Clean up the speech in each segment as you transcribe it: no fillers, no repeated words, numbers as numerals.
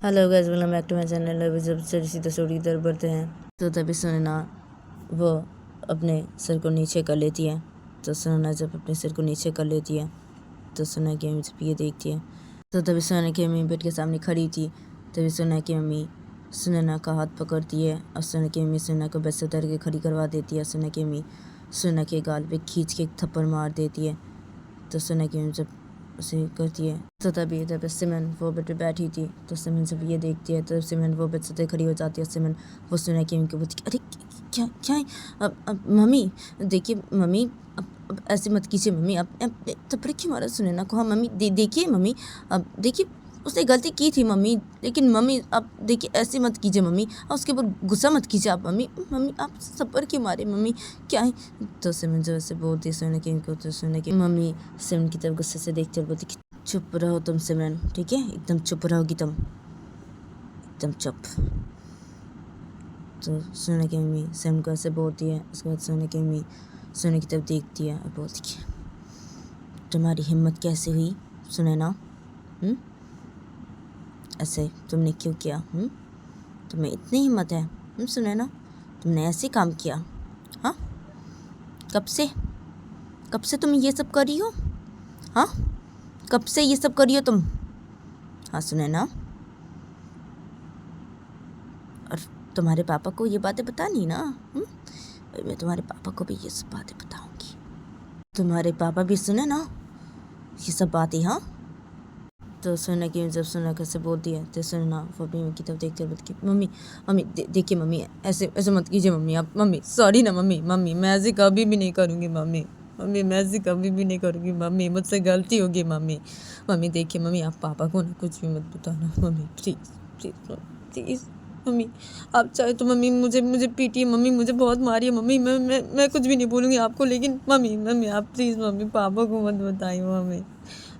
Hello guys, welcome back to my channel. अभी जब से सीधा स्टोरी की तरफ बढ़ते हैं तो तभी सुनैना वो अपने सिर को नीचे कर लेती है। तो सुनैना जब अपने सिर को नीचे कर लेती है तो सुनैना की मम्मी जब ये देखती है तो तभी सुनैना की मम्मी बेड के सामने खड़ी थी। तभी सुनैना की मम्मी सुनैना का हाथ पकड़ती है और सुनैना की मम्मी सुनैना को बेड से उतर के खड़ी करवा देती है। सुनैना की मम्मी सुनैना के गाल पे खींच के एक थप्पड़ मार देती है। तो सुनैना की मम्मी जब उसे करती है तो तभी जब सिमरन वो बेड पे बैठी थी तो सिमरन जब ये देखती है तो सिमरन वो बेड से खड़ी हो जाती है। सिमरन वो सुनैना की मम्मी को बोलती है, अरे क्या क्या है? अब मम्मी देखिए मम्मी, अब ऐसे मत कीजिए मम्मी, अब थप्पड़ क्यों मारा सुनैना को? हाँ मम्मी देखिए मम्मी, अब देखिए उसने गलती की थी मम्मी, लेकिन मम्मी आप देखिए ऐसे मत कीजिए मम्मी, और उसके ऊपर गुस्सा मत कीजिए आप मम्मी। मम्मी आप थप्पड़ क्यों मारे मम्मी, क्या है? तो सिमरन जब ऐसे बोलती है सुनैना की को तो सुनैना की मम्मी सिमरन की तरफ गुस्से से देखते हुए बोलती कि चुप रहो तुम सिमरन, ठीक है? एकदम चुप रहोगी तुम, एकदम चुप। तो सुनैना की मम्मी सिमरन को ऐसे बोलती है। उसके बाद सुनैना की मम्मी सुनैना की तरफ देखती है और बोलती है, तुम्हारी हिम्मत कैसे हुई सुनैना? ऐसे तुमने क्यों किया? तुम्हें इतनी हिम्मत है सुनैना, तुमने ऐसे काम किया? हाँ, कब से तुम ये सब कर रही हो? हाँ, कब से ये सब कर रही हो तुम? हाँ सुनैना, और तुम्हारे पापा को ये बातें बतानी ना? मैं तुम्हारे पापा को भी ये सब बातें बताऊंगी। तुम्हारे पापा भी सुने ना ये सब बातें। हाँ, तो सुनैना की जब सुनैना कैसे बोलती है तो सुनैना वो अपनी मम्मी की तरफ देखते हुए बोलती है, मम्मी मम्मी देखिए मम्मी, ऐसे ऐसे मत कीजिए मम्मी, आप मम्मी सॉरी ना मम्मी, मम्मी मैं ऐसे कभी भी नहीं करूँगी मम्मी, मम्मी मैं ऐसे कभी भी नहीं करूँगी मम्मी, मुझसे गलती होगी मम्मी। मम्मी देखिए मम्मी, आप पापा को ना कुछ भी मत बताना mummy, please please please mummy. आप चाहे तो मम्मी मुझे पीटिए मम्मी, मुझे बहुत मारिए मम्मी, मैं कुछ भी नहीं बोलूँगी आपको, लेकिन मम्मी मम्मी आप प्लीज़ मम्मी पापा को मत बताइए मम्मी,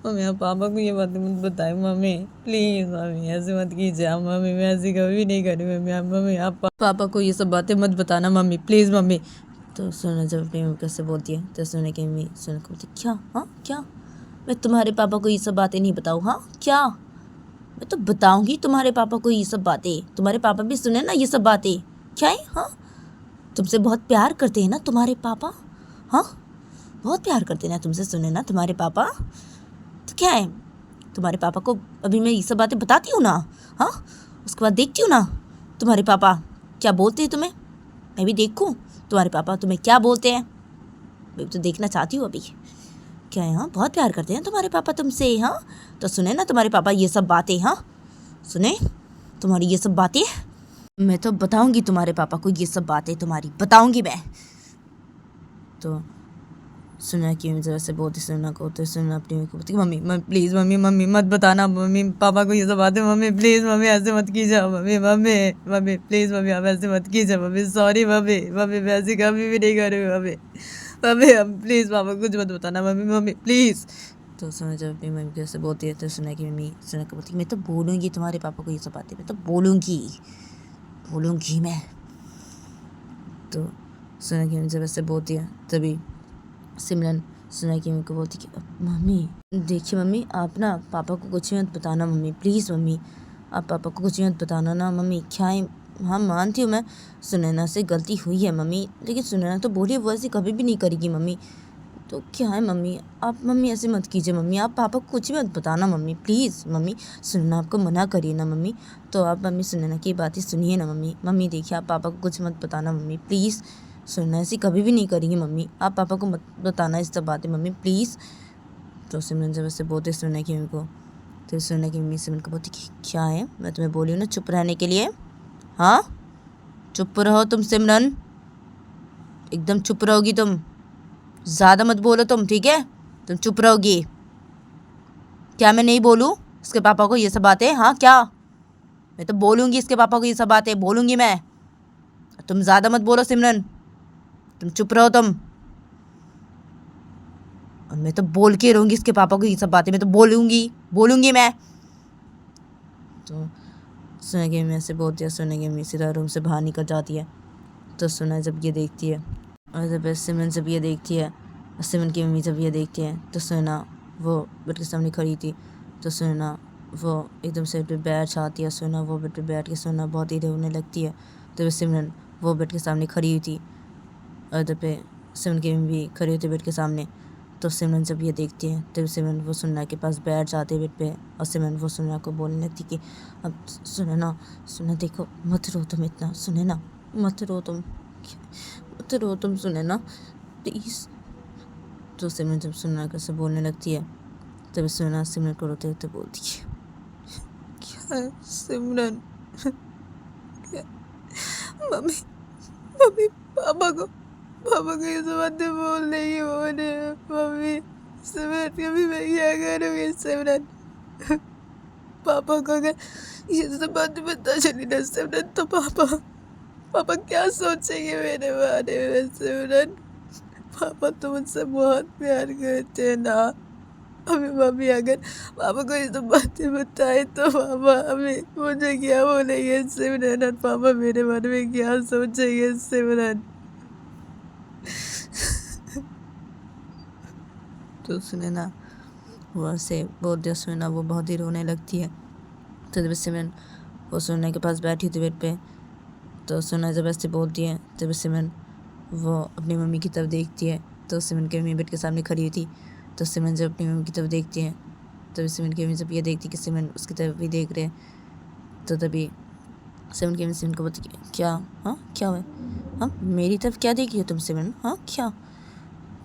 मम्मी आप पापा को ये बातें मत बताए मम्मी, प्लीज़ मम्मी ऐसे मत कीजिए आप मम्मी, मैं ऐसे कभी नहीं करी मम्मी आप पापा को ये सब बातें मत बताना मम्मी, प्लीज़ मम्मी। तो सुनैना जब अपनी मम्मी कैसे बोलती है तो सुनैना की मम्मी सुनैना को बोलती, क्या? हाँ क्या? मैं तुम्हारे पापा को ये सब बातें नहीं बताऊँ? हाँ क्या? मैं तो बताऊँगी तुम्हारे पापा को ये सब बातें, तुम्हारे पापा भी सुने ना ये सब बातें, क्या है? हाँ, तुमसे बहुत प्यार करते हैं ना तुम्हारे पापा? हाँ, बहुत प्यार करते हैं ना तुमसे सुने ना तुम्हारे पापा? तो क्या है, तुम्हारे पापा को अभी मैं ये सब बातें बताती हूँ ना, हाँ, उसके बाद देखती हूँ ना तुम्हारे पापा क्या बोलते हैं तुम्हें, मैं भी देखूँ तुम्हारे पापा तुम्हें क्या बोलते हैं, मैं तो देखना चाहती हूँ अभी। क्या है? हाँ, बहुत प्यार करते हैं तुम्हारे पापा तुमसे। हाँ, तो सुने ना तुम्हारे पापा ये सब बातें, हाँ सुने तुम्हारी ये सब बातें, मैं तो बताऊँगी तुम्हारे पापा को ये सब बातें, तुम्हारी बताऊँगी मैं। तो सुनैना की मम्मी से बोलती सुनैना को तो सुनैना अपनी मम्मी को बोलती, मम्मी प्लीज़ मम्मी, मम्मी मत बताना मम्मी पापा को ये सब बातें मम्मी, प्लीज़ मम्मी ऐसे मत कीजिए mummy, mummy mummy please mummy आप ऐसे मत कीजिए मम्मी, सॉरी मम्मी, मम्मी मैं ऐसे कभी भी नहीं करूँगी मम्मी, मम्मी प्लीज़ पापा कुछ मत बताना मम्मी, मम्मी प्लीज़। तो सुनैना जब अपनी मम्मी कैसे बोलती है तो सुनैना की मम्मी सुनैना को बोलती, मैं तो बोलूँगी तुम्हारे पापा को ये सब बातें, मैं तो बोलूँगी मैं। तो सुनैना की मम्मी जब ऐसे बोलती है तभी सिमरन सुनैना की मम्मी को बोलती कि मम्मी देखिए मम्मी, आप ना पापा को कुछ मत बताना मम्मी, प्लीज़ मम्मी आप पापा को कुछ मत बताना ना मम्मी, क्या है? हाँ मानती हूँ मैं, सुनैना से गलती हुई है मम्मी, लेकिन सुनैना तो बोली वो ऐसे कभी भी नहीं करेगी मम्मी, तो क्या है मम्मी, आप मम्मी ऐसे मत कीजिए मम्मी, आप पापा को कुछ मत बताना मम्मी, प्लीज़ मम्मी। सुनैना आपको मना करिए ना मम्मी, तो आप मम्मी सुनैना की बातें सुनिए ना मम्मी, मम्मी देखिए आप पापा को कुछ मत बताना मम्मी, प्लीज़। सुनैना ऐसी कभी भी नहीं करेंगी मम्मी, आप पापा को मत बताना इस सब बातें मम्मी, प्लीज़। तो सिमरन जब ऐसे बोलते सुनैना की मम्मी को तो सुनैना की मम्मी सिमरन को बोलती कि क्या है, मैं तुम्हें बोली हूँ ना चुप रहने के लिए, हाँ चुप रहो तुम सिमरन, एकदम चुप रहोगी तुम, ज़्यादा मत बोलो तुम, ठीक है? तुम चुप रहोगी, क्या मैं नहीं बोलूँ इसके पापा को ये सब बातें? हाँ क्या, मैं तो बोलूँगी इसके पापा को ये सब बातें, बोलूँगी मैं, तुम ज़्यादा मत बोलो सिमरन, तुम चुप रहो तुम, और मैं तो बोल के रहूँगी इसके पापा को ये सब बातें, मैं तो बोलूँगी मैं। तो सुनैना की मम्मी ऐसे बोलती है, सुनैना की मम्मी सीधा रूम से बाहर निकल जाती है। तो सुनैना जब ये देखती है और जब सिमरन जब ये देखती है और सिमरन की मम्मी जब ये देखती है तो सुनैना वो बेड के सामने खड़ी थी। तो सुनैना वो एकदम से बेड पे बैठ जाती है। सुना वो बेड पे बैठ के सुना बहुत ही रोने लगती है। तभी सिमरन वो बेड के सामने खड़ी हुई थी और इधर पे सिमरन की मम्मी भी खड़ी हुई थी बेड के सामने। तो सिमरन जब ये देखती है तभी सिमरन वो सुनना के पास बैठ जाती है बेड पे और सिमरन वो सुनना को बोलने लगती कि अब सुना देखो मत रो तुम इतना, सुने ना मत रो तुम सुने ना प्लीज़। तो सिमरन जब सुनना कैसे बोलने लगती है तभी सुना सिमरन को रोते रोते बोलती है क्या है सिमरन, क्या? मम्मी मम्मी पापा को ये सब बातें बोल रही है मम्मी। सिमरन कभी मैं क्या करूँगी सिमरन, पापा को अगर ये सब बातें पता चली ना सिमरन तो पापा क्या सोचेंगे मेरे बारे में सिमरन। पापा तो मुझसे बहुत प्यार करते हैं ना। अभी मम्मी अगर पापा को ये सब बातें बताए तो पापा हमें मुझे क्या बोलेंगे सिमरन, और पापा मेरे बारे में क्या सोचेंगे सिमरन। तो सुनैना वो से बोलते हैं, सुनैना वो बहुत ही रोने लगती है। तो जब सिमरन वो सुनैना के पास बैठी थी बेड पे, तो सुनैना जब ऐसे बोलती है तब सिमरन वो अपनी मम्मी की तरफ देखती है। तो सिमरन की मम्मी बेड के सामने खड़ी हुई थी। तो सिमरन जब अपनी मम्मी की तरफ देखती है तभी सिमरन की मम्मी जब ये देखती कि सिमरन उसकी तरफ भी देख रहे हैं तो तभी सिमरन की मम्मी सिमरन को बोलती क्या, हाँ क्या हुआ, हाँ मेरी तरफ क्या देख रही हो तुम सिमरन, हाँ क्या।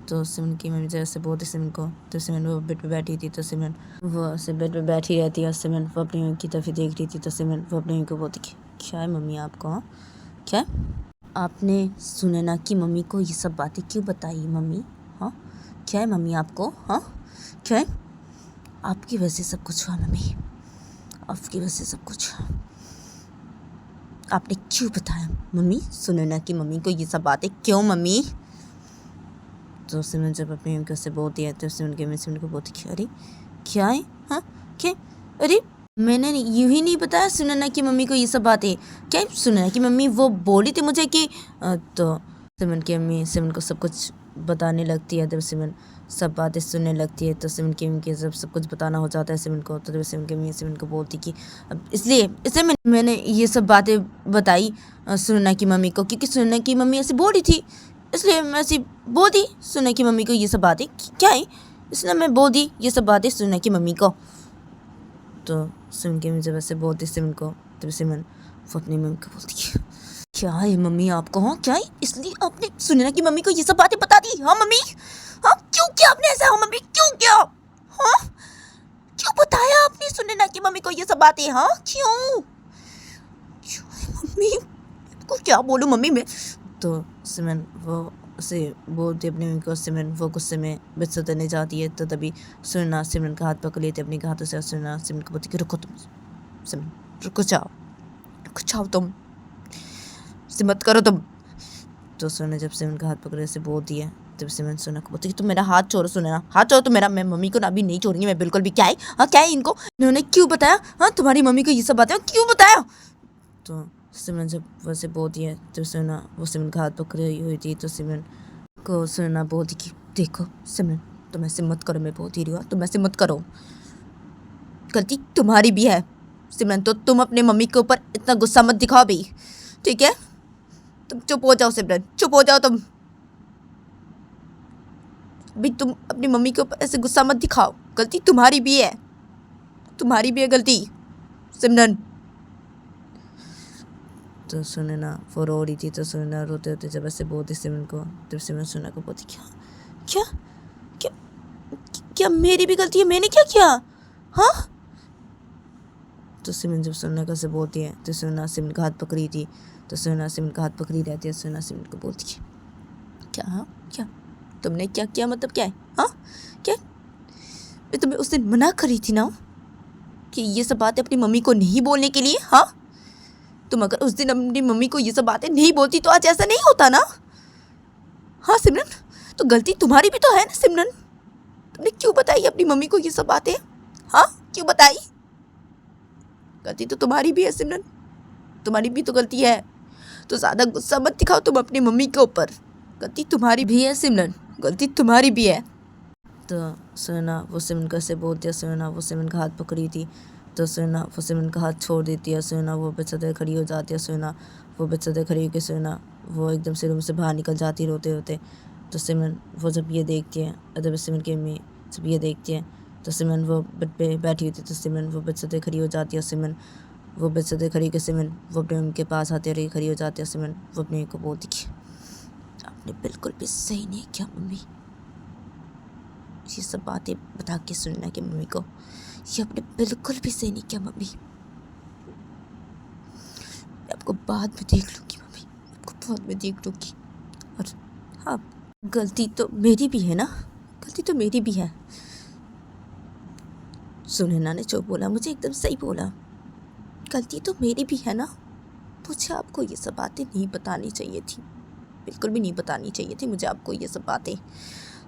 तो सिमरन की मम्मी जैसे बोलती सिमरन को, तो सिमरन वो बेड पे बैठी थी। तो सिमरन वो ऐसे बेड पे बैठी रहती है और सिमरन वो अपनी मम्मी की तरफ ही देख रही थी। तो सिमरन वो अपनी मम्मी को बोलती क्या है मम्मी आपको, हाँ क्या है, आपने सुनैना की मम्मी को ये सब बातें क्यों बताई मम्मी, हाँ क्या है मम्मी आपको, हाँ क्या है, आपकी वजह से सब कुछ हुआ मम्मी, आपकी वजह से सब कुछ हुआ, आपने क्यों बताया मम्मी सुनैना की मम्मी को ये सब बातें क्यों मम्मी। तो सिमरन जब अपनी मम्मी को से बोलती है तो सिमरन की मम्मी सिमरन को बोलती है अरे क्या है, हाँ क्या, अरे मैंने यूँ ही नहीं बताया सुनैना की मम्मी को ये सब बातें, क्या सुनैना की मम्मी वो बोली थी मुझे कि तो सिमरन की मम्मी सिमरन को सब कुछ बताने लगती है। जब सिमरन सब बातें सुनने लगती है तो सिमरन की मम्मी के जब सब कुछ बताना हो जाता है सिमरन को, तो जब सिमरन की मम्मी सिमरन को बोलती कि अब इसलिए मैंने ये सब बातें बताई सुनैना की मम्मी को, क्योंकि सुनैना की मम्मी ऐसे बोल रही थी, इसलिए मैं ऐसी बोल दी सुनैना की मम्मी को ये सब बातें, क्या है इसलिए मैं बोल दी ये सब बातें सुनैना की मम्मी को। तो सिमरन की मम्मी जब ऐसे बोलती सिमरन को तब सिमरन वो अपनी मम्मी को बोलती है क्या है मम्मी आपको, हाँ क्या है, इसलिए आपने सुनैना की मम्मी को ये सब बातें बता दी, हाँ मम्मी, हाँ क्यों किया आपने ऐसा, हाँ मम्मी क्यों किया, हाँ क्यों बताया आपने सुनैना की मम्मी को ये सब बातें, हाँ क्यों क्यों मम्मी को क्या बोलूँ मम्मी मैं। तो सिमरन वो से बोलती अपनी मम्मी को, सिमरन वो गुस्से में बेड से उतरने जाती है। तो तभी सुनैना सिमरन का हाथ पकड़ लेती अपने हाथों से और सुनैना सिमरन को बोलती कि रुको तुम सिमरन, रुको जाओ तुम से मत करो तुम। तो सुनैना जब सिमरन का हाथ पकड़े से बोलती है तब सिमरन सुनैना को बोलती कि तुम मेरा हाथ छोड़ो, सुनैना हाथ छोड़ो तुम मेरा, मैं मम्मी को ना भी नहीं छोड़ूंगी मैं बिल्कुल भी। क्या है, हाँ क्या है इनको, इन्होंने क्यों बताया, हाँ तुम्हारी मम्मी को ये सब बातें क्यों बताया। तो सिमरन जब वैसे बोलती है तो सुनैना वो सिमरन का हाथ पकड़ी हुई थी। तो सिमरन को सुनैना बोलती कि देखो सिमरन तुम ऐसे मत करो, मैं बोलती रही हूँ तुम ऐसे मत करो, गलती तुम्हारी भी है सिमरन। तो तुम अपने मम्मी के ऊपर इतना गुस्सा मत दिखाओ भाई, ठीक है, तुम चुप हो जाओ सिमरन, चुप हो जाओ तुम भाई, तुम अपनी मम्मी के ऊपर ऐसे गुस्सा मत दिखाओ, गलती तुम्हारी भी है गलती सिमरन। तो सुनैना वो रो रही थी। तो सुनैना रोते रोते जब ऐसे बोलती सिमरन को तब सिमरन सुनैना को बोलती क्या क्या क्या क्या मेरी भी गलती है, मैंने क्या किया, हाँ। तो सिमरन जब सुनैना से बोलती है तो सुनैना सिमरन का हाथ पकड़ी थी। तो सुनैना सिमरन का हाथ पकड़ी रहती है। सुनैना सिमरन को बोलती है क्या, हाँ क्या तुमने क्या किया, मतलब क्या है, हाँ क्या, मैं तुम्हें उस दिन मना करी थी ना कि ये सब बातें अपनी मम्मी को नहीं बोलने के लिए, हाँ तुम अगर उस दिन अपनी मम्मी को ये सब बातें नहीं बोलती तो आज ऐसा नहीं होता ना, हाँ सिमरन, तो गलती तुम्हारी भी तो है ना सिमरन, तुमने क्यों बताई अपनी मम्मी को ये सब बातें, हाँ क्यों बताई, गलती तो तुम्हारी भी है सिमरन, तुम्हारी भी तो गलती है, तो ज़्यादा गुस्सा मत दिखाओ तुम अपनी मम्मी के ऊपर, गलती तुम्हारी भी है सिमरन, गलती तुम्हारी भी है। तो सुनैना वो सिमरन को से बोलती है, सुनैना वो सिमरन का हाथ पकड़ी थी। तो सुना वो सिमरन का हाथ छोड़ देती है। सुना वो बेचारे खड़ी हो जाती है। सुना वो बेचारे खड़ी होकर सुना वो एकदम से रूम से बाहर निकल जाती रोते रोते। तो सिमरन वो जब ये देखती है, जब सिमरन की अम्मी जब ये देखती है तो सिमरन वो बेड पे बैठी हुई थी। तो सिमरन वो बेचारे खड़ी हो जाती है। सिमरन वो बेचारे खड़ी होकर सिमरन वो अपने उनके पास आती है और ये खड़ी हो जाती है। सिमरन वो अपने को बोलती कि आपने बिल्कुल भी सही नहीं किया मम्मी, ये सब बातें बता के सुनना कि मम्मी को, ये आपने बिल्कुल भी सही नहीं किया मम्मी। मैं आपको बाद में देख लूँगी मम्मी, आपको बाद में देख लूँगी। और हाँ, गलती तो मेरी भी है ना, गलती तो मेरी भी है। सुनैना ने जो बोला मुझे एकदम सही बोला, गलती तो मेरी भी है ना। मुझे आपको ये सब बातें नहीं बतानी चाहिए थी, बिल्कुल भी नहीं बतानी चाहिए थी मुझे आपको ये सब बातें।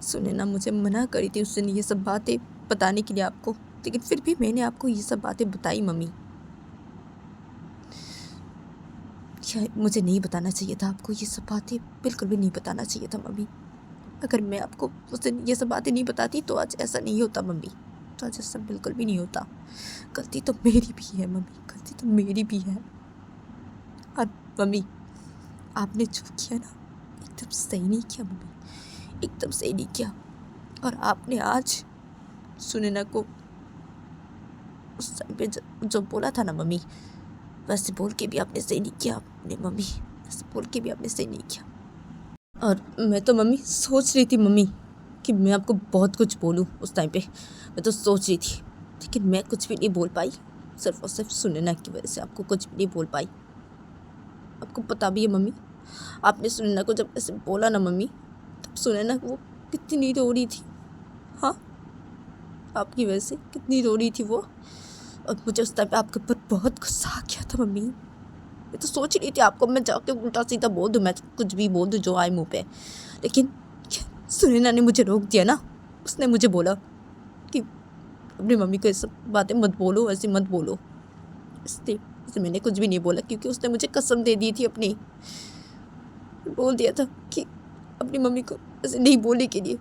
सुनैना मुझे मना करी थी उस दिन ये सब बातें बताने के लिए आपको, लेकिन फिर भी मैंने आपको ये सब बातें बताई मम्मी। क्या मुझे नहीं बताना चाहिए था आपको ये सब बातें, बिल्कुल भी नहीं बताना चाहिए था मम्मी। अगर मैं आपको उस दिन ये सब बातें नहीं बताती तो आज ऐसा नहीं होता मम्मी, तो आज ऐसा बिल्कुल भी नहीं होता। गलती तो मेरी भी है मम्मी, गलती तो मेरी भी है। और मम्मी आपने जो किया ना एकदम सही नहीं किया मम्मी, एकदम सही नहीं किया। और आपने आज सुनैना को उस टाइम पे जो बोला था ना मम्मी, वैसे बोल के भी आपने सही नहीं किया आपने मम्मी, वैसे बोल के भी आपने सही नहीं किया। और मैं तो मम्मी सोच रही थी मम्मी कि मैं आपको बहुत कुछ बोलूँ उस टाइम पे, मैं तो सोच रही थी, लेकिन मैं कुछ भी नहीं बोल पाई, सिर्फ और सिर्फ सुनैना की वजह से आपको कुछ भी नहीं बोल पाई। आपको पता भी है मम्मी, आपने सुनैना को जब ऐसे बोला ना मम्मी, तब सुनैना वो कितनी रो रही थी। हाँ, आपकी वजह से कितनी रो रही थी वो। और मुझे उस टाइम पे आपके ऊपर बहुत गुस्सा आ गया था मम्मी। मैं तो सोच रही थी आपको मैं जाके उल्टा सीधा बोल दूँ, मैं कुछ भी बोल दूँ जो आए मुँह पे, लेकिन सुनैना ने मुझे रोक दिया ना। उसने मुझे बोला कि अपनी मम्मी को ये सब बातें मत बोलो, ऐसे मत बोलो। इसलिए मैंने कुछ भी नहीं बोला, क्योंकि उसने मुझे कसम दे दी थी अपनी, बोल दिया था कि अपनी मम्मी को ऐसे नहीं बोलने के लिए।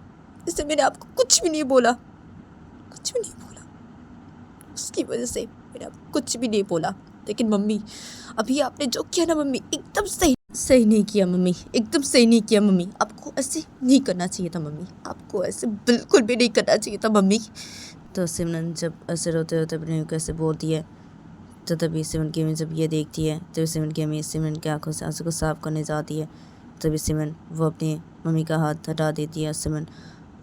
इससे मैंने आपको कुछ भी नहीं बोला, कुछ भी नहीं बोला। उसकी वजह से मैंने आपको कुछ भी नहीं बोला। लेकिन मम्मी अभी आपने जो किया ना मम्मी, एकदम सही नहीं किया मम्मी, एकदम सही नहीं किया मम्मी। आपको ऐसे नहीं करना चाहिए था मम्मी, आपको ऐसे बिल्कुल भी नहीं करना चाहिए था मम्मी। तो सिमरन जब ऐसे रोते रोते अपने को ऐसे बोलती है, तो तभी सिमरन की अम्मी जब ये देखती है तो सिमरन की अम्मी सिमरन की आंखों से आंसू को साफ करने जाती है। तभी सिमरन वो अपनी मम्मी का हाथ हटा देती है। सिमरन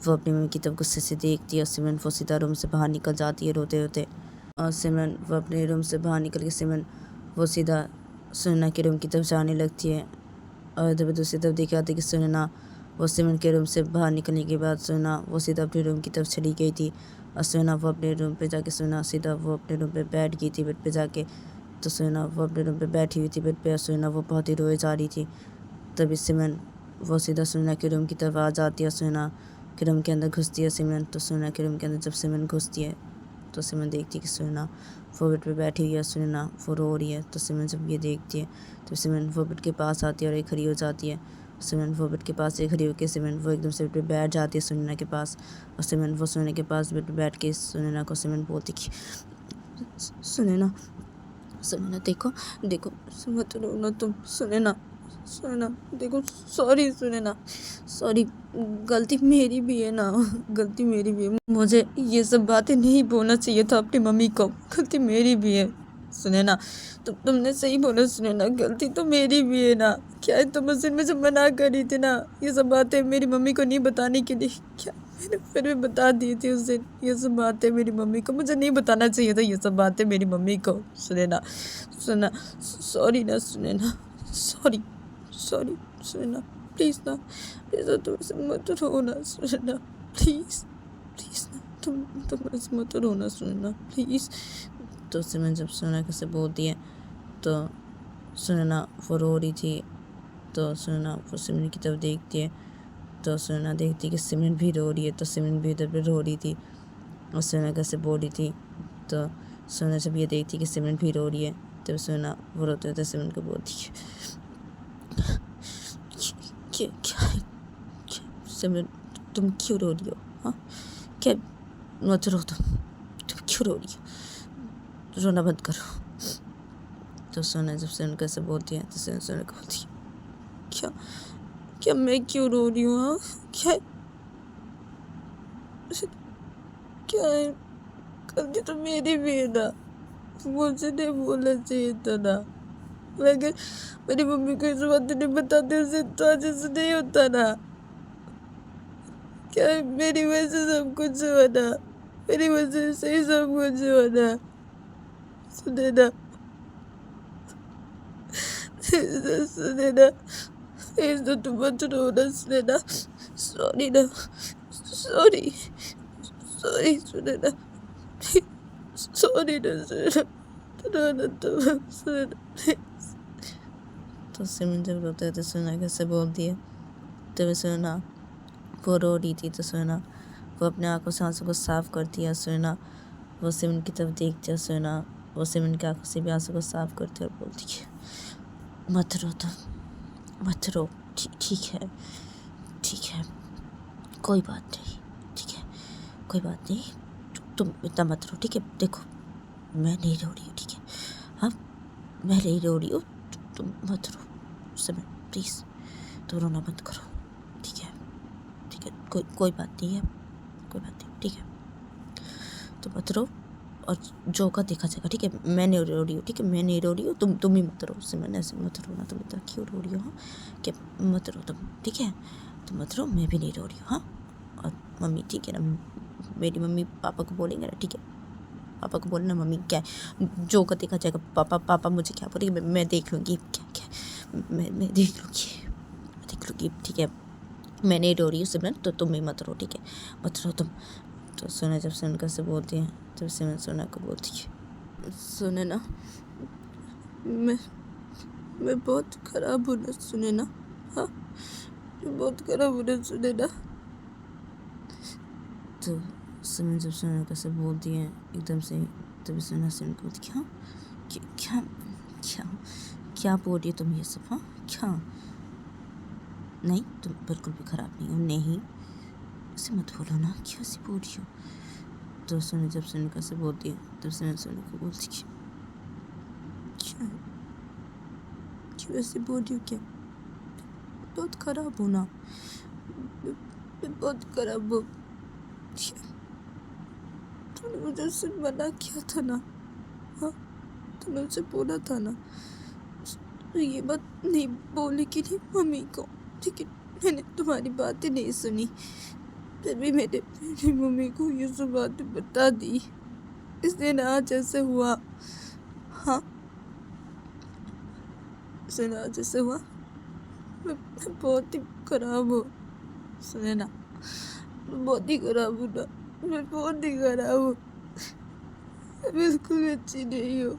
वो अपनी मम्मी की तरफ गुस्से से देखती है। सिमरन वो सीधा रूम से बाहर निकल जाती है रोते रोते। और सिमरन वो अपने रूम से बाहर निकल के सिमरन वो सीधा सुनैना के रूम की तरफ जाने लगती है। और तभी दूसरी तरफ देखा जाती है कि सुनैना वो सिमरन के रूम से बाहर निकलने के बाद सुनैना वो सीधा अपने रूम की तरफ चली गई थी। और सुनैना वो अपने रूम पे जाके सुनैना सीधा वो अपने रूम पे बैठ गई थी बेड पे जाके। तो सुनैना वो अपने रूम पे बैठी हुई थी बेड पे, और सुनैना वो बहुत ही रोए जा रही थी। तभी सिमरन वो सीधा सुनैना के रूम की तरफ आ जाती है। सुनैना के रूम के अंदर घुसती है सिमरन। तो सुनैना के रूम के अंदर जब सिमरन घुसती है तो सिमरन देखती है कि सुनैना वो बेड पे बैठी हुई है, सुनैना वो रो रही है। तो सिमरन जब ये देखती है तो सिमरन वो बेड के पास आती है और एक खड़ी हो जाती है। सिमरन वो बेड के पास एक खड़ी होकर सिमरन वो एकदम से बेड पे बैठ जाती है सुनैना के पास। और सिमरन वो सुनैना के पास बेड पे बैठ के सुनैना को सिमरन बोलती कि सुनैना सुनैना देखो देखो, मत रोना तुम सुनैना, सुनैना देखो, सॉरी सुनैना, सॉरी, गलती मेरी भी है ना, गलती मेरी भी है। मुझे ये सब बातें नहीं बोलना चाहिए था अपनी मम्मी को, गलती मेरी भी है सुनैना। तुमने सही बोला सुनैना, गलती तो मेरी भी है ना। क्या है तुम उस दिन मुझे मना करी थी ना ये सब बातें मेरी मम्मी को नहीं बताने के लिए, क्या मैंने फिर भी बता दी थी उस दिन ये सब बातें मेरी मम्मी को। मुझे नहीं बताना चाहिए था ये सब बातें मेरी मम्मी को सुनैना। सुनना सॉरी ना Sunaina, sorry sorry Sunaina, please ना, प्लीज़ ना तुम ऐसे मत रोना सुनैना, प्लीज़ प्लीज़ ना, तुम ऐसे मत रोना सुनैना प्लीज़। तो सिमरन जब सुनैना कैसे बोलती है तो सुनैना वो रो रही थी। तो सुनैना वो सिमरन की तरफ देखती है तो सुनैना देखती कि सिमरन भी रो रही है। तो सिमरन भी इधर पे रो रही थी और सुनैना कैसे बोल रही थी। तो सुनैना जब ये देखती कि सिमरन भी रो रही है तो सुनैना वो रोते रोते सिमरन को बोलती है क्या क्या है सिमरन, तुम क्यों रो रही हो? हाँ क्या, मत रो तुम क्यों रो रही हो? रोना बंद करो। तो सोना जब सिमरन कैसे बोलती है तो सोना को बोलती है, क्या क्या मैं क्यों रो रही हूँ? हाँ, क्या क्या है? गलती तो मेरी भी है ना, मुझे नहीं बोलना चाहिए था ना। मैं अगर मेरी मम्मी को इस बात नहीं बताते उसे तो आज ऐसे नहीं होता ना। क्या मेरी वजह से सब कुछ हुआ ना, मेरी वजह से ही सब कुछ हुआ ना। सुने ना, सुने ना, प्लीज तो तुम मत रो ना, सुने ना, सॉरी ना, सॉरी सॉरी, सुने ना, सॉरी ना, सुने ना, रो ना तुम, सुने ना। तो सिमरन जब रोते तो सुना कैसे बोलती है, तो सुना वो रो रही थी तो सुना वो अपने आंखों से आंसू को साफ करती है। सुना वो सिमरन की तरफ देखती है। सुना वो सिमरन की आंखों से भी आंसू को साफ करती है और बोलती है, मत रो तुम, मत रो, ठीक है, ठीक है, कोई बात नहीं, ठीक है, कोई बात नहीं, तुम इतना मत रो, ठीक है। देखो मैं नहीं रो रही हूँ, ठीक है, हाँ मैं नहीं रो रही हूँ, तुम मत रो सिमरन, प्लीज़ तुम रोना बंद करो, ठीक है, ठीक है, कोई बात नहीं है, कोई बात नहीं, ठीक है, तो मत रो और जो का देखा जाएगा, ठीक है। मैं नहीं रो रही हूँ, ठीक है, मैं नहीं रो रही हूँ, तुम ही मत रो सिमरन, ऐसे मत रो ना, तुम इतना क्यों रो रही हो? हाँ क्या मत रो तुम, ठीक है, तुम मत रो, मैं भी नहीं रो रही हूँ। हाँ और मम्मी ठीक है ना, मेरी मम्मी पापा को बोलेंगे ना, ठीक है, पापा को बोलना मम्मी क्या है जो का देखा जाएगा, पापा मुझे क्या बोलेंगे मैं देख लूँगी, क्या क्या मैं देख लूँगी, ठीक है, मैं नहीं रो रही हूँ सिमरन, तो तुम ही मत रो, ठीक है, मत रो तुम। तो सोना जब सिमरन कैसे बोलती है तब सिमरन सोना को बोलती है, सुने ना, मैं बहुत खराब हूँ ना, सुने ना, हाँ मैं बहुत खराब हूँ ना, सुने ना। तो सिमरन जब सोना कैसे बोलती है एकदम से, तभी सोना सिमरन को बोलती है, हाँ क्या क्या क्या बोल रही हो तुम ये सब? हाँ क्या? नहीं तुम बिल्कुल भी खराब नहीं हो, नहीं ऐसे मत बोलो ना, क्यों ऐसे बोल रही हो? तो सोना जब सोना कैसे बोलती है तब सोना को बोलती है, क्या क्यों ऐसे बोल रही हो? क्या बहुत खराब हो ना, मैं बहुत खराब हूँ, तुमने मुझे उससे मना किया था ना, हाँ तुमने मुझसे बोला था ना, तो ये बात नहीं बोलने के लिए मम्मी को, ठीक है, मैंने तुम्हारी बातें नहीं सुनी, फिर भी मेरी मम्मी को ये सब बातें बता दी, इसलिए ना आज ऐसे हुआ। हाँ इसलिए ना आज ऐसे हुआ, मैं बहुत ही खराब हूँ, सुने ना, मैं बहुत ही खराब हूँ ना, मैं बहुत ही खराब हूँ, मैं बिल्कुल भी अच्छी नहीं हूँ,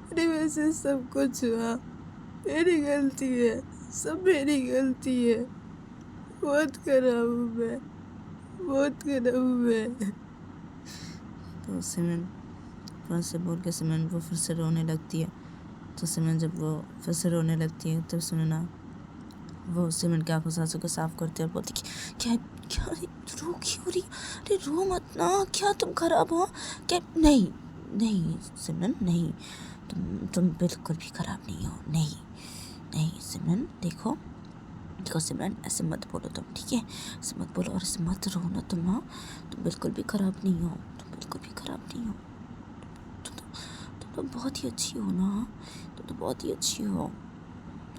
मेरी वजह से सब कुछ हुआ, मेरी गलती है, सब मेरी गलती है, बहुत खराब हूँ मैं, बहुत खराब हूँ मैं। तो सिमरन फिर से बोल के सिमरन वो फिर से रोने लगती है। तो सिमरन जब वो फिर से रोने लगती है तो सुनना वो सिमरन की आंखों से आंसू को साफ करते और बोलती कि क्या क्या रो क्यों रही? अरे रो मत ना, क्या तुम खराब हो? क्या नहीं नहीं सिमरन नहीं, तुम बिल्कुल भी खराब नहीं हो, नहीं नहीं सिमरन, देखो देखो सिमरन ऐसे मत बोलो तुम, ठीक है, ऐसे मत बोलो और ऐसे मत रो ना तुम। हाँ तुम बिल्कुल भी खराब नहीं हो, तुम बिल्कुल भी खराब नहीं हो, तुम तो बहुत ही अच्छी हो ना, तुम तो बहुत ही अच्छी हो,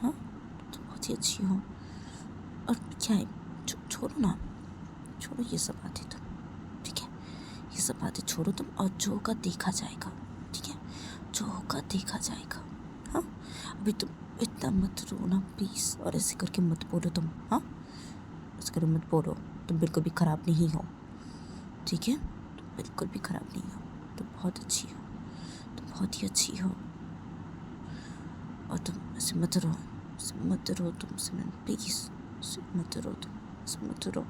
हाँ तुम तो बहुत ही अच्छी हो। और क्या है, छोड़ो ना, छोड़ो ये सब बातें तुम, ठीक है, ये सब बातें छोड़ो तुम, और जो होगा देखा जाएगा, ठीक है, जो होगा देखा जाएगा। हाँ अभी तुम इतना मत रो ना प्लीज़, और ऐसे करके मत बोलो तुम, हाँ ऐसे करके मत बोलो, तुम बिल्कुल भी ख़राब नहीं हो, ठीक है, तुम बिल्कुल भी ख़राब नहीं हो, तुम बहुत अच्छी हो, तुम बहुत ही अच्छी हो, और तुम ऐसे मत रो तुम सिमरन, प्लीज़ मत रो तुम, ऐसे मत रो।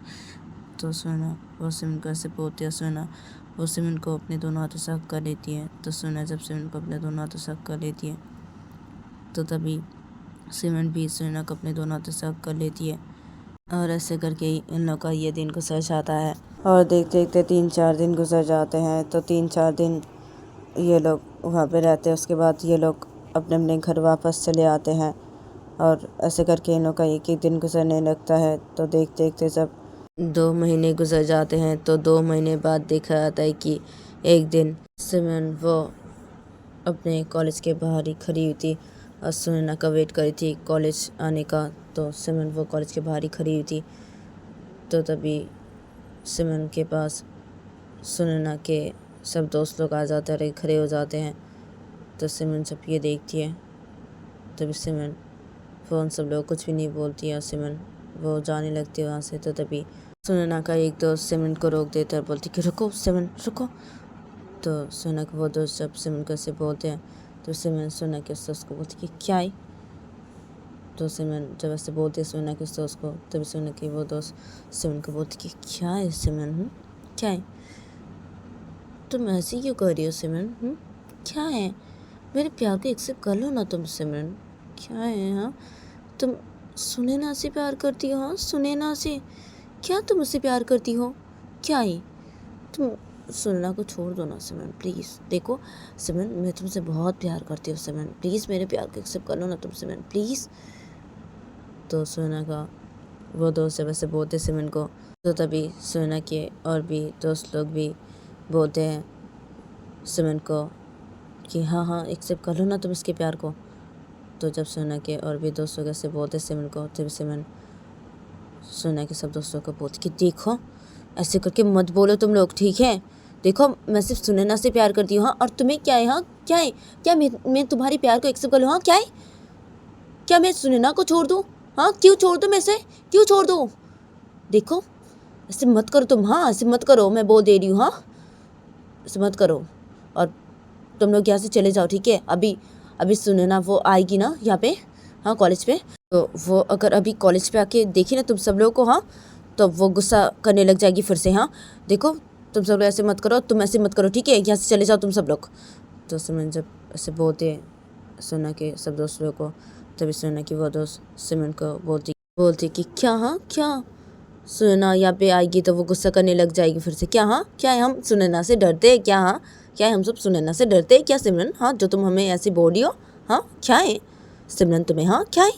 तो सुना वो सिमरन को ऐसे बोलती है, सुना वो सिमरन को अपने दोनों हाथों से हक कर लेती है। तो सुना जब सिमरन को अपने दोनों हाथों से हक कर लेती है तो तभी सिमरन भी सुना को अपने दोनों हाथों से हक कर लेती है, और ऐसे करके इन लोगों का ये दिन गुजर जाता है। और देखते देखते 3-4 दिन गुजर जाते हैं। तो 3-4 दिन ये लोग वहाँ पे रहते हैं। उसके बाद ये लोग अपने अपने घर वापस चले आते हैं और ऐसे करके इन लोग का एक एक दिन गुजरने लगता है। तो देखते देखते जब 2 महीने गुजर जाते हैं तो 2 महीने बाद देखा जाता है कि एक दिन सिमरन वो अपने कॉलेज के बाहर ही खड़ी हुई थी और सुनैना का वेट करी थी कॉलेज आने का। तो सिमरन वो कॉलेज के बाहर ही खड़ी हुई थी। तो तभी सिमरन के पास सुनैना के सब दोस्त लोग आ जाते हैं, खड़े हो जाते हैं। तो सिमरन जब ये देखती है तभी सिमरन वो उन सब लोग कुछ भी नहीं बोलती है और सिमरन वो जाने लगती है वहाँ से। तो तभी सुनैना का एक दोस्त सिमरन को रोक देता है, बोलती कि रुको सिमरन रुको। तो सुनैना के वो दोस्त जब सिमरन को ऐसे बोलते हैं तो सिमरन सुनैना के उस दोस्त को बोलती कि क्या है। तो सिमरन जब ऐसे बोलती है सुनैना के उस दोस्त को तभी सुनैना की वो दोस्त सिमरन को बोलती कि क्या है सिमरन, क्या है, तुम ऐसे क्यों कर रही हो सिमरन, क्या है, मेरे प्यार को एक्सेप्ट कर लो ना तुम सिमरन, क्या है, हाँ तुम सुनैना से प्यार करती हो, हाँ सुनैना से, क्या तुम उससे प्यार करती हो, क्या है, तुम सुनैना को छोड़ दो ना सिमरन प्लीज़। देखो सिमरन मैं तुमसे बहुत प्यार करती हूँ सिमरन, प्लीज़ मेरे प्यार को एक्सेप्ट कर लो ना तुम सिमरन प्लीज़। तो सुनैना का वो दोस्त जब ऐसे बोलते सिमरन को तो तभी सुनैना के और भी दोस्त लोग भी बोलते हैं सिमरन को कि हाँ हाँ एक्सेप्ट कर लो ना तुम इसके प्यार को। तो जब सुनैना के और भी दोस्त लोग ऐसे बोलते सिमरन को तभी सिमरन सुनैना के सब दोस्तों को बोलती कि देखो ऐसे करके मत बोलो तुम लोग, ठीक है, देखो मैं सिर्फ सुनैना से प्यार करती हूँ, हाँ, और तुम्हें क्या है, हाँ क्या है, क्या मैं तुम्हारी प्यार को एक्सेप्ट कर लूँ, हाँ क्या है, क्या मैं सुनैना को छोड़ दूँ, हाँ क्यों छोड़ दूँ, मैं से क्यों छोड़ दूँ, देखो ऐसे मत करो तुम, हाँ ऐसे मत करो, मैं बोल दे रही हूँ, हाँ ऐसे मत करो और तुम लोग यहाँ से चले जाओ, ठीक है। अभी अभी सुनैना वो आएगी ना यहाँ पे, हाँ कॉलेज पे, तो वो अगर अभी कॉलेज पे आके देखी ना तुम सब लोगों को, हाँ तो वो गुस्सा करने लग जाएगी फिर से, हाँ देखो तुम सब लोग ऐसे मत करो, तुम ऐसे मत करो, ठीक है, यहाँ से चले जाओ तुम सब लोग। तो सिमरन जब ऐसे बोलते सुनैना के सब दोस्त लोगों को तभी सुनैना की वो दोस्त सिमरन को बोलती कि क्या, हाँ क्या सुनैना यहाँ पे आएगी तो वो गुस्सा करने लग जाएगी फिर से, क्या, हाँ क्या है, हम सुनैना से डरते हैं क्या, हाँ क्या है, हम सब सुनैना से डरते हैं क्या सिमरन, हाँ जो तुम हमें ऐसे बोल रही हो, हाँ क्या है सिमरन तुम्हें, हाँ क्या है,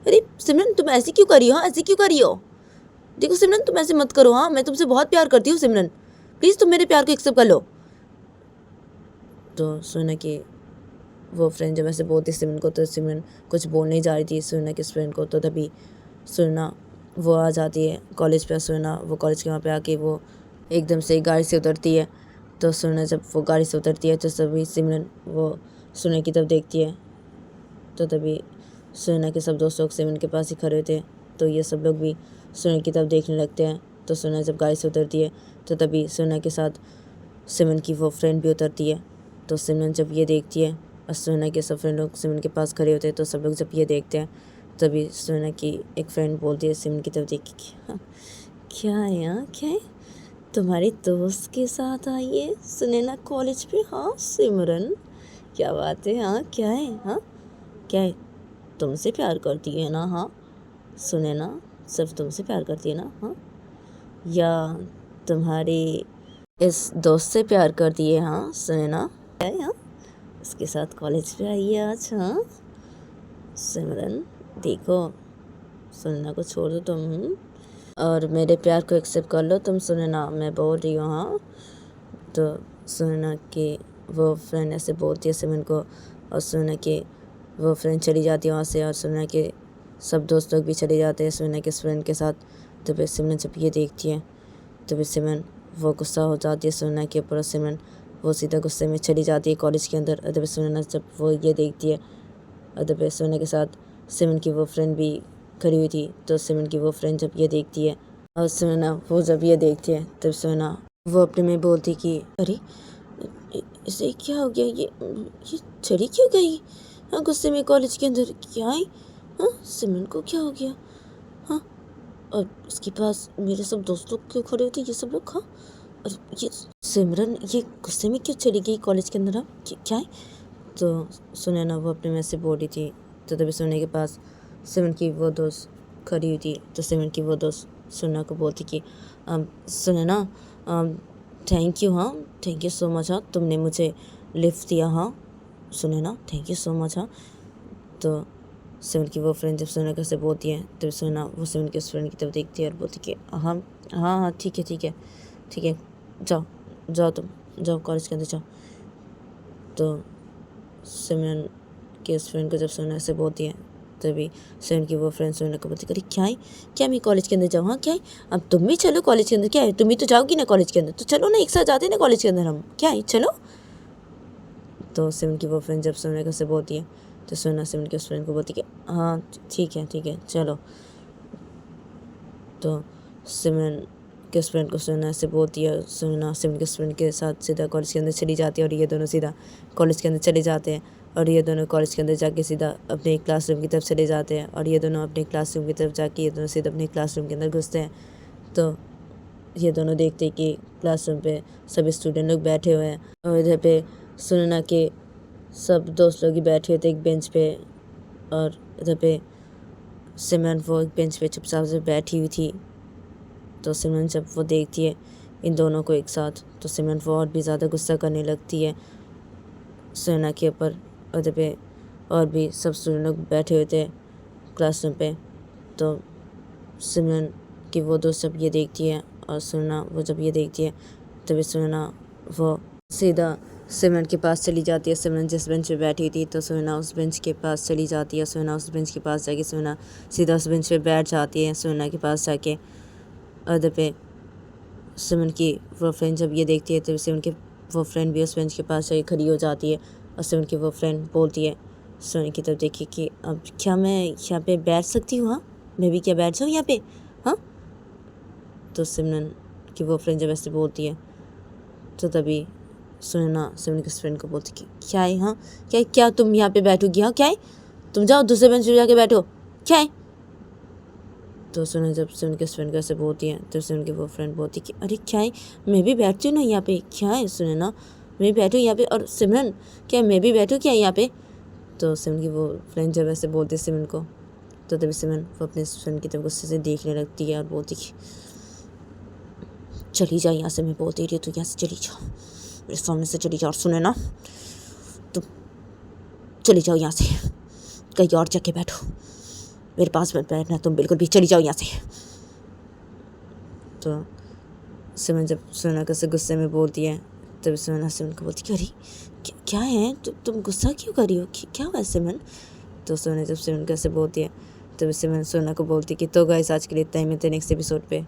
अरे सिमरन तुम ऐसे क्यों करी हो, हाँ ऐसे क्यों करी हो, देखो सिमरन तुम ऐसे मत करो, हाँ मैं तुमसे बहुत प्यार करती हूँ सिमरन, प्लीज़ तुम मेरे प्यार को एक्सेप्ट कर लो। तो सुनैना की वो फ्रेंड जब ऐसे बोलती सिमरन को तो सिमरन कुछ बोल नहीं जा रही थी सुनैना के फ्रेंड को। तो तभी सुनैना वो आ जाती है कॉलेज पे। सुनैना वो कॉलेज के वहाँ पे आके वो एकदम से गाड़ी से उतरती है। तो सुनैना जब वो गाड़ी से उतरती है तो सभी सिमरन वो सुनैना की तरफ देखती है। तो तभी सुनैना के सब दोस्त लोग सिमरन के पास ही खड़े थे तो ये सब लोग भी सुनैना की तरफ देखने लगते हैं। तो सुनैना जब गाड़ी से उतरती है तो तभी सुनैना के साथ सिमरन की वो फ्रेंड भी उतरती है। तो सिमरन जब ये देखती है और सुनैना के सब फ्रेंड लोग सिमरन के पास खड़े होते हैं तो सब लोग जब ये देखते हैं तभी सुनैना की एक फ्रेंड बोलती है सिमरन की तरफ देख के, हाँ क्या है, यहाँ क्या है, तुम्हारे दोस्त के साथ आई है सुनैना कॉलेज पे, हाँ सिमरन क्या बात है, हाँ क्या है, हाँ क्या है, तुमसे प्यार करती है ना, हाँ सुनैना सिर्फ तुमसे प्यार करती है ना, हाँ या तुम्हारे इस दोस्त से प्यार करती है, हाँ सुनैना क्या है, हाँ उसके साथ कॉलेज पे आई है आज, हाँ सिमरन देखो सुनैना को छोड़ दो तुम और मेरे प्यार को एक्सेप्ट कर लो तुम सुनैना, मैं बोल रही हूँ, हाँ। तो सुनैना की वो फ्रेंड ऐसे बोलती है सिमरन को और सुनैना की वो फ्रेंड चली जाती है वहाँ से और सुनैना के सब दोस्त लोग भी चले जाते हैं सुनैना के फ्रेंड के साथ। तो फिर सिमरन जब ये देखती है तो फिर सिमरन वो गुस्सा हो जाती है सुनैना के ऊपर। सिमरन वो सीधा गुस्से में चली जाती है कॉलेज के अंदर। और तभी सुनैना जब वो ये देखती है और तभी सुनैना के साथ सिमरन की वो फ्रेंड भी खड़ी हुई थी। तो सिमरन की वो फ्रेंड जब ये देखती है और सुनैना वो जब ये देखती है तब सुनैना वो अपने में बोलती कि अरे इसे क्या हो गया, ये चली क्यों गई, हाँ गुस्से में कॉलेज के अंदर, क्या है, हाँ सिमरन को क्या हो गया, हाँ और उसके पास मेरे सब दोस्त लोग क्यों खड़े होते ये सब लोग, हाँ और ये सिमरन ये गुस्से में क्यों चली गई कॉलेज के अंदर, हाँ क्या है। तो सुनैना वो अपने में से बोल रही थी। तो तभी सुनैना के पास सिमरन की वो दोस्त खड़ी हुई थी। तो सिमरन की वो दोस्त सुनैना को बोलती कि सुनैना थैंक यू, हाँ थैंक यू सो मच, हाँ तुमने मुझे लिफ्ट दिया। हाँ सुने ना, थैंक यू सो मच। हाँ तो सिमरन की वो फ्रेंड जब सोना कैसे बोलती है तो सोना वो सिमरन के उस फ्रेंड की तरफ देखती है और बोलती कि हाँ हाँ हाँ ठीक है ठीक है ठीक है, जाओ जाओ तुम जाओ कॉलेज के अंदर जाओ। तो सिमरन के उस फ्रेंड को जब सोना ऐसे बोलती है तभी सिमरन की वो फ्रेंड सोना को बोलती है, क्या है क्या मैं कॉलेज के अंदर जाऊँ? हाँ क्या है, अब तुम भी चलो कॉलेज के अंदर, क्या है तुम भी तो जाओगी ना कॉलेज के अंदर, तो चलो ना एक साथ जाते हैं ना कॉलेज के अंदर हम, क्या है चलो। तो सिमरन की वो फ्रेंड जब सोना को से बोलती है तो सोना सिमरन के उस फ्रेंड को बोलती है कि हाँ ठीक है चलो। तो सिमरन के उस फ्रेंड को सोना ऐसे बोलती है, सोना सिमरन के उस फ्रेंड के साथ सीधा कॉलेज के अंदर चली जाती है और ये दोनों सीधा कॉलेज के अंदर चले जाते हैं और ये दोनों कॉलेज के अंदर जाके सीधा अपने क्लासरूम की तरफ चले जाते हैं और ये दोनों अपने क्लासरूम की तरफ जाके ये दोनों सीधा अपने क्लासरूम के अंदर घुसते हैं। तो ये दोनों देखते हैं कि क्लासरूम पे सभी स्टूडेंट लोग बैठे हुए हैं और इधर पे सुनना के सब दोस्त लोग ही बैठे हुए थे एक बेंच पे और इधर पे सिमरन वो एक बेंच पे चुपचाप से बैठी हुई थी। तो सिमरन जब वो देखती है इन दोनों को एक साथ तो सिमरन वो और भी ज़्यादा गुस्सा करने लगती है सोना के ऊपर। उधर पे और भी सब स्टूडेंट लोग बैठे हुए थे क्लासरूम पे। तो सिमरन की वो दोस्त जब ये देखती है और सुनना वो जब ये देखती है तभी सुनना वो सीधा सिमरन के पास चली जाती है। सिमरन जिस बेंच पे बैठी थी तो सुनना उस बेंच के पास चली जाती है। सुनना उस बेंच के पास जाके सुनना सीधा उस बेंच पे बैठ जाती है सुनना के पास जाके। उधर पे सिमरन की वो फ्रेंड जब ये देखती है तो सिमरन की वो फ्रेंड भी उस बेंच के पास जाके खड़ी हो जाती है और सिमरन की वो फ्रेंड बोलती है सोना की तरफ देखिए कि अब क्या मैं यहाँ पे बैठ सकती हूँ? हाँ मैं भी क्या बैठ जाऊँ यहाँ पे? हाँ तो सिमरन की वो फ्रेंड जब ऐसे बोलती है तो तभी सुनना सिमरन की फ्रेंड को बोलती कि क्या है? हाँ क्या तुम यहाँ पे बैठोगी? हाँ क्या है, तुम जाओ दूसरे बेंच पे जाके बैठो, क्या है? तो सुना जब सिमरन के फ्रेंड कैसे बोलती है तो सिमरन की वो फ्रेंड बोलती कि अरे क्या है, मैं भी बैठती हूँ ना यहाँ पे, क्या है सुने ना मैं भी बैठूँ यहाँ पे, और सिमरन क्या मैं भी बैठूँ क्या यहाँ पे? तो सिमरन की वो फ्रेंड जब ऐसे बोलती है सिमरन को तो तभी सिमरन वो अपने फ्रेंड की तरफ गुस्से से देखने लगती है और बोलती कि चली जा यहाँ से, मैं बोलती रही तो यहाँ से चली जाओ, मेरे सामने से चली जाओ, और सुने ना तो चली जाओ यहाँ से, कहीं और जाके बैठो, मेरे पास मत बैठना तुम बिल्कुल भी, चली जाओ यहाँ से। तो सिमरन जब सोना कैसे गुस्से में बोलती है तब सोना सिमरन को बोलती अरे क्या है तुम गुस्सा क्यों कर रही हो, क्या हुआ सिमरन? तो सोना जब सिमरन कैसे बोलती है तब सिमरन सोना को बोलती कि तो गाइस आज के लिए इतना ही, मिलते हैं नेक्स्ट एपिसोड पे।